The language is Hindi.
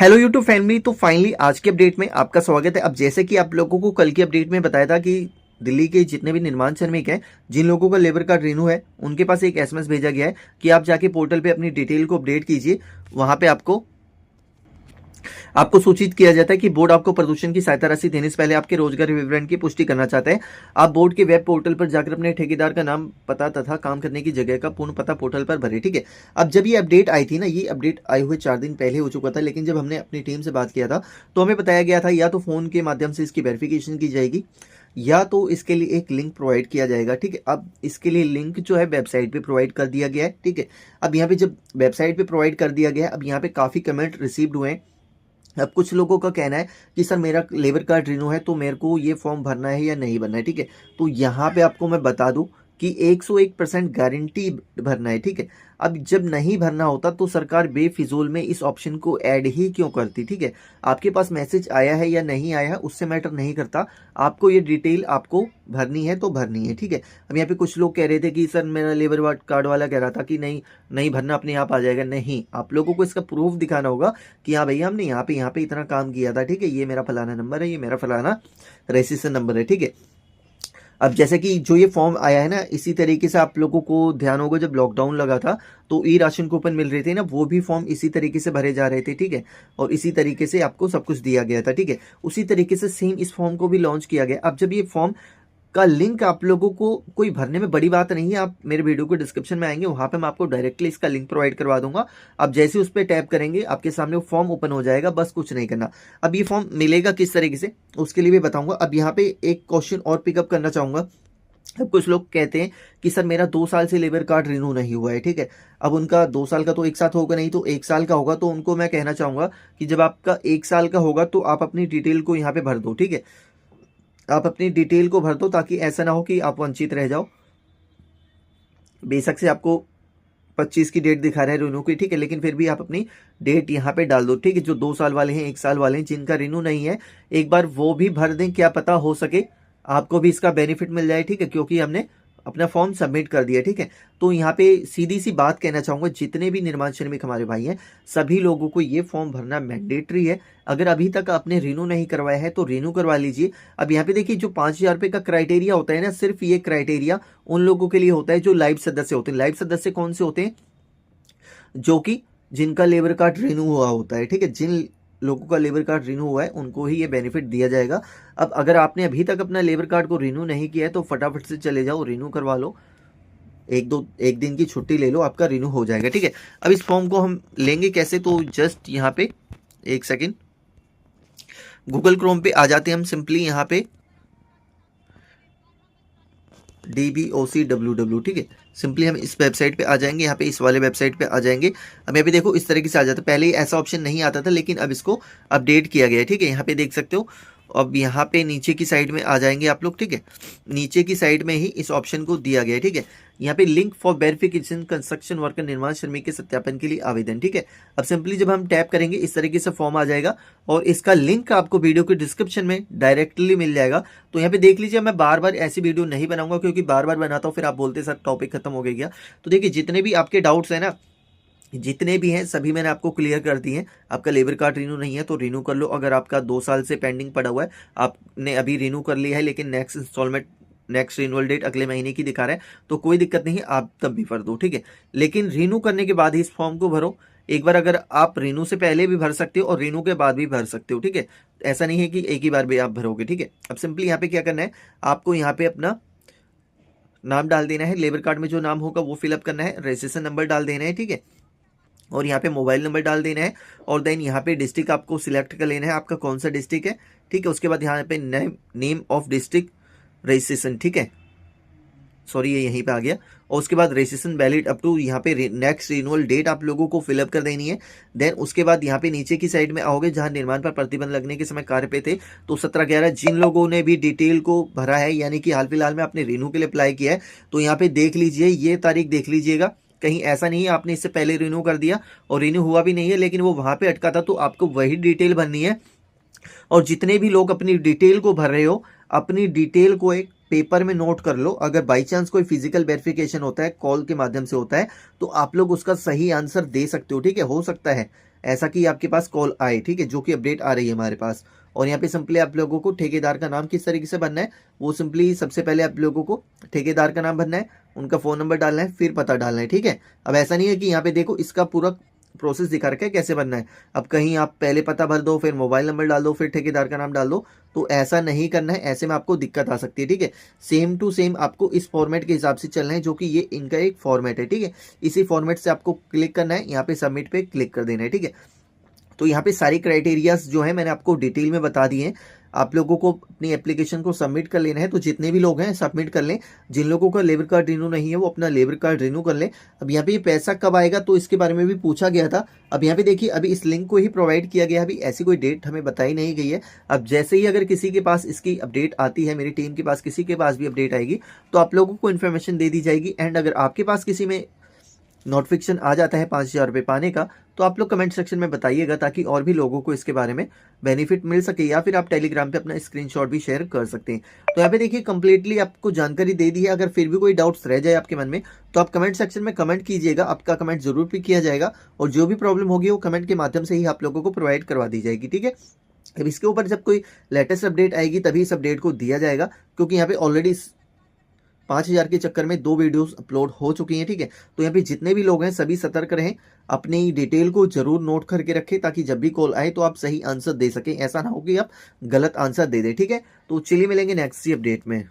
Hello YouTube family. तो फाइनली आज के अपडेट में आपका स्वागत है। अब जैसे कि आप लोगों को कल की अपडेट में बताया था कि दिल्ली के जितने भी निर्माण श्रमिक हैं, जिन लोगों का लेबर कार्ड रिन्यू है, उनके पास एक एसएमएस भेजा गया है कि आप जाके पोर्टल पे अपनी डिटेल को अपडेट कीजिए। वहां पे आपको आपको सूचित किया जाता है कि बोर्ड आपको प्रदूषण की सहायता राशि देने से पहले आपके रोजगार विवरण की पुष्टि करना चाहता है। आप बोर्ड के वेब पोर्टल पर जाकर अपने ठेकेदार का नाम, पता तथा काम करने की जगह का पूर्ण पता पोर्टल पर भरे। ठीक है। अब जब ये अपडेट आई थी ना, ये अपडेट आए हुए 4 दिन पहले हो चुका था, लेकिन जब हमने अपनी टीम से बात किया था तो हमें बताया गया था या तो फोन के माध्यम से इसकी वेरिफिकेशन की जाएगी या तो इसके लिए एक लिंक प्रोवाइड किया जाएगा। ठीक है। अब इसके लिए लिंक जो है वेबसाइट पे प्रोवाइड कर दिया गया है। ठीक है। अब यहाँ पे जब वेबसाइट पे प्रोवाइड कर दिया गया है, अब यहाँ पे काफी कमेंट रिसीव्ड हुए हैं। अब कुछ लोगों का कहना है कि सर मेरा लेबर कार्ड रिन्यू है तो मेरे को ये फॉर्म भरना है या नहीं भरना है। ठीक है। तो यहाँ पे आपको मैं बता दूं कि 101% गारंटी भरना है। ठीक है। अब जब नहीं भरना होता तो सरकार बेफिजूल में इस ऑप्शन को ऐड ही क्यों करती। ठीक है। आपके पास मैसेज आया है या नहीं आया है उससे मैटर नहीं करता, आपको ये डिटेल आपको भरनी है तो भरनी है। ठीक है। अब यहाँ पे कुछ लोग कह रहे थे कि सर मेरा लेबर कार्ड वाला कह रहा था कि नहीं नहीं भरना, अपने आप आ जाएगा। नहीं, आप लोगों को इसका प्रूफ दिखाना होगा कि हाँ भैया हमने यहाँ पे इतना काम किया था। ठीक है। ये मेरा फलाना नंबर है, ये मेरा फलाना रजिस्ट्रेशन नंबर है। ठीक है। अब जैसे कि जो ये फॉर्म आया है ना, इसी तरीके से आप लोगों को ध्यान होगा जब लॉकडाउन लगा था तो ई राशन कूपन मिल रहे थे ना, वो भी फॉर्म इसी तरीके से भरे जा रहे थे। ठीक है। और इसी तरीके से आपको सब कुछ दिया गया था। ठीक है। उसी तरीके से सेम इस फॉर्म को भी लॉन्च किया गया। अब जब ये फॉर्म का लिंक आप लोगों को कोई भरने में बड़ी बात नहीं है, आप मेरे वीडियो को डिस्क्रिप्शन में आएंगे, वहां पे मैं आपको डायरेक्टली इसका लिंक प्रोवाइड करवा दूंगा। आप जैसे उस पर टैप करेंगे आपके सामने वो फॉर्म ओपन हो जाएगा, बस कुछ नहीं करना। अब ये फॉर्म मिलेगा किस तरीके से उसके लिए भी बताऊंगा। अब यहाँ पे एक क्वेश्चन और पिकअप करना चाहूंगा। अब कुछ लोग कहते हैं कि सर मेरा 2 साल से लेबर कार्ड रिन्यू नहीं हुआ है। ठीक है। अब उनका 2 साल का तो एक साथ होगा नहीं, तो 1 साल का होगा। तो उनको मैं कहना चाहूंगा कि जब आपका 1 साल का होगा तो आप अपनी डिटेल को यहाँ पे भर दो। ठीक है। आप अपनी डिटेल को भर दो ताकि ऐसा ना हो कि आप वंचित रह जाओ। बेशक से आपको 25 की डेट दिखा रहा है रिन्यू की। ठीक है। लेकिन फिर भी आप अपनी डेट यहाँ पे डाल दो। ठीक है। जो 2 साल वाले हैं, 1 साल वाले हैं, जिनका रिन्यू नहीं है, एक बार वो भी भर दें, क्या पता हो सके आपको भी इसका बेनिफिट मिल जाए। ठीक है। क्योंकि हमने अपना फॉर्म सबमिट कर दिया। ठीक है। तो यहाँ पे सीधी सी बात कहना चाहूंगा, जितने भी निर्माण श्रमिक हमारे भाई हैं, सभी लोगों को ये फॉर्म भरना मैंडेटरी है। अगर अभी तक आपने रिन्यू नहीं करवाया है तो रिन्यू करवा लीजिए। अब यहाँ पे देखिए, जो 5,000 रुपये का क्राइटेरिया होता है ना, सिर्फ ये क्राइटेरिया उन लोगों के लिए होता है जो लाइव सदस्य होते हैं। लाइव सदस्य कौन से होते हैं? जो कि जिनका लेबर कार्ड रिन्यू हुआ होता है। ठीक है। जिन लोगों का लेबर कार्ड रिन्यू हुआ है उनको ही ये बेनिफिट दिया जाएगा। अब अगर आपने अभी तक अपना लेबर कार्ड को रिन्यू नहीं किया है तो फटाफट से चले जाओ, रिन्यू करवा लो। एक दिन की छुट्टी ले लो, आपका रिन्यू हो जाएगा। ठीक है। अब इस फॉर्म को हम लेंगे कैसे, तो जस्ट यहाँ पे एक सेकेंड, गूगल क्रोम पे आ जाते हैं हम। सिंपली यहाँ पे DBOCWW। ठीक है। सिंपली हम इस वेबसाइट पे आ जाएंगे, यहाँ पे इस वाले वेबसाइट पे आ जाएंगे। अब यहाँ पे देखो इस तरीके से आ जाता है। पहले ऐसा ऑप्शन नहीं आता था, लेकिन अब इसको अपडेट किया गया है। ठीक है। यहाँ पे देख सकते हो। अब यहाँ पे नीचे की साइड में आ जाएंगे आप लोग। ठीक है। नीचे की साइड में ही इस ऑप्शन को दिया गया है। ठीक है। यहाँ पे link for verification construction worker, निर्माण श्रमिक के सत्यापन के लिए आवेदन। ठीक है। अब सिंपली जब हम टैप करेंगे इस तरीके से फॉर्म आ जाएगा और इसका लिंक आपको वीडियो के डिस्क्रिप्शन में डायरेक्टली मिल जाएगा। तो यहाँ पे देख लीजिए, मैं बार बार ऐसी वीडियो नहीं बनाऊंगा क्योंकि बार बार बनाता हूँ फिर आप बोलते सर टॉपिक खत्म हो गया। तो देखिए, जितने भी आपके डाउट्स है ना, जितने भी हैं सभी मैंने आपको क्लियर कर दिए हैं। आपका लेबर कार्ड रिन्यू नहीं है तो रिन्यू कर लो। अगर आपका 2 साल से पेंडिंग पड़ा हुआ है, आपने अभी रिन्यू कर लिया है लेकिन next installment, next renewal date अगले महीने की दिखा रहा है, तो कोई दिक्कत नहीं है, आप तब भी भर दो। ठीक है। लेकिन रिन्यू करने के बाद ही इस फॉर्म को भरो। एक बार अगर आप रिन्यू से पहले भी भर सकते हो और रिन्यू के बाद भी भर सकते हो। ठीक है। ऐसा नहीं है कि एक ही बार भी आप भरोगे। ठीक है। अब सिंपली यहाँ पे क्या करना है, आपको यहाँ पे अपना नाम डाल देना है। लेबर कार्ड में जो नाम होगा वो फिलअप करना है। रजिस्ट्रेशन नंबर डाल देना है। ठीक है। और यहाँ पे मोबाइल नंबर डाल देना है। और देन यहाँ पे डिस्ट्रिक्ट आपको सिलेक्ट कर लेना है, आपका कौन सा डिस्ट्रिक्ट है। ठीक है। उसके बाद यहाँ पे नेम ऑफ डिस्ट्रिक्ट रजिस्ट्रेशन। ठीक है। सॉरी, ये यहीं पे आ गया। और उसके बाद रजिस्ट्रेशन वैलिड अप टू, यहाँ पे नेक्स्ट रिन्यूअल डेट आप लोगों को फिलअप कर देनी है। देन उसके बाद यहाँ पे नीचे की साइड में आओगे जहाँ निर्माण पर प्रतिबंध लगने के समय कार्य पे थे, तो 17/11 जिन लोगों ने भी डिटेल को भरा है, यानी कि हाल फिलहाल में आपने रिन्यू के लिए अप्लाई किया है, तो यहाँ पे देख लीजिए, ये तारीख देख लीजिएगा। कहीं ऐसा नहीं है आपने इससे पहले रिन्यू कर दिया और रिन्यू हुआ भी नहीं है लेकिन वो वहां पे अटका था, तो आपको वही डिटेल भरनी है। और जितने भी लोग अपनी डिटेल को भर रहे हो, अपनी डिटेल को एक पेपर में नोट कर लो। अगर बाई चांस कोई फिजिकल वेरिफिकेशन होता है, कॉल के माध्यम से होता है, तो आप लोग उसका सही आंसर दे सकते हो। ठीक है। हो सकता है ऐसा कि आपके पास कॉल आए, ठीक है, जो कि अपडेट आ रही है हमारे पास। और यहाँ पे सिंपली आप लोगों को ठेकेदार का नाम किस तरीके से भरना है, वो सिंपली सबसे पहले आप लोगों को ठेकेदार का नाम भरना है, उनका फ़ोन नंबर डालना है, फिर पता डालना है, ठीक है। अब ऐसा नहीं है कि यहाँ पे देखो इसका पूरा प्रोसेस दिखा रखा है कैसे बनना है। अब कहीं आप पहले पता भर दो, फिर मोबाइल नंबर डाल दो, फिर ठेकेदार का नाम डाल दो, तो ऐसा नहीं करना है। ऐसे में आपको दिक्कत आ सकती है, ठीक है। सेम टू सेम आपको इस फॉर्मेट के हिसाब से चलना है, जो कि ये इनका एक फॉर्मेट है, ठीक है। इसी फॉर्मेट से आपको क्लिक करना है, यहाँ पे सबमिट पे क्लिक कर देना है, ठीक है। तो यहाँ पे सारी क्राइटेरियाज जो है मैंने आपको डिटेल में बता दिए हैं। आप लोगों को अपनी एप्लीकेशन को सबमिट कर लेना है, तो जितने भी लोग हैं सबमिट कर लें। जिन लोगों का लेबर कार्ड रिन्यू नहीं है वो अपना लेबर कार्ड रिन्यू कर लें। अब यहाँ पे ये पैसा कब आएगा तो इसके बारे में भी पूछा गया था। अब यहाँ पे देखिए अभी इस लिंक को ही प्रोवाइड किया गया है, अभी ऐसी कोई डेट हमें बताई नहीं गई है। अब जैसे ही अगर किसी के पास इसकी अपडेट आती है, मेरी टीम के पास किसी के पास भी अपडेट आएगी, तो आप लोगों को इन्फॉर्मेशन दे दी जाएगी। एंड अगर आपके पास किसी में नोटिफिकेशन आ जाता है 5,000 रुपये पाने का, तो आप लोग कमेंट सेक्शन में बताइएगा, ताकि और भी लोगों को इसके बारे में बेनिफिट मिल सके। या फिर आप टेलीग्राम पे अपना स्क्रीनशॉट भी शेयर कर सकते हैं। तो यहाँ पे देखिए कंप्लीटली आपको जानकारी दे दी है। अगर फिर भी कोई डाउट्स रह जाए आपके मन में, तो आप कमेंट सेक्शन में कमेंट कीजिएगा, आपका कमेंट जरूर पिक किया जाएगा। और जो भी प्रॉब्लम होगी वो कमेंट के माध्यम से ही आप लोगों को प्रोवाइड करवा दी जाएगी, ठीक है। अब इसके ऊपर जब कोई लेटेस्ट अपडेट आएगी तभी इस अपडेट को दिया जाएगा, क्योंकि यहाँ पे ऑलरेडी 5,000 के चक्कर में 2 वीडियोस अपलोड हो चुकी हैं, ठीक है। तो यहाँ पे जितने भी लोग हैं सभी सतर्क रहें, अपनी डिटेल को जरूर नोट करके रखें, ताकि जब भी कॉल आए तो आप सही आंसर दे सकें। ऐसा ना हो कि आप गलत आंसर दे दें, ठीक है। तो चलिए मिलेंगे नेक्स्ट अपडेट में।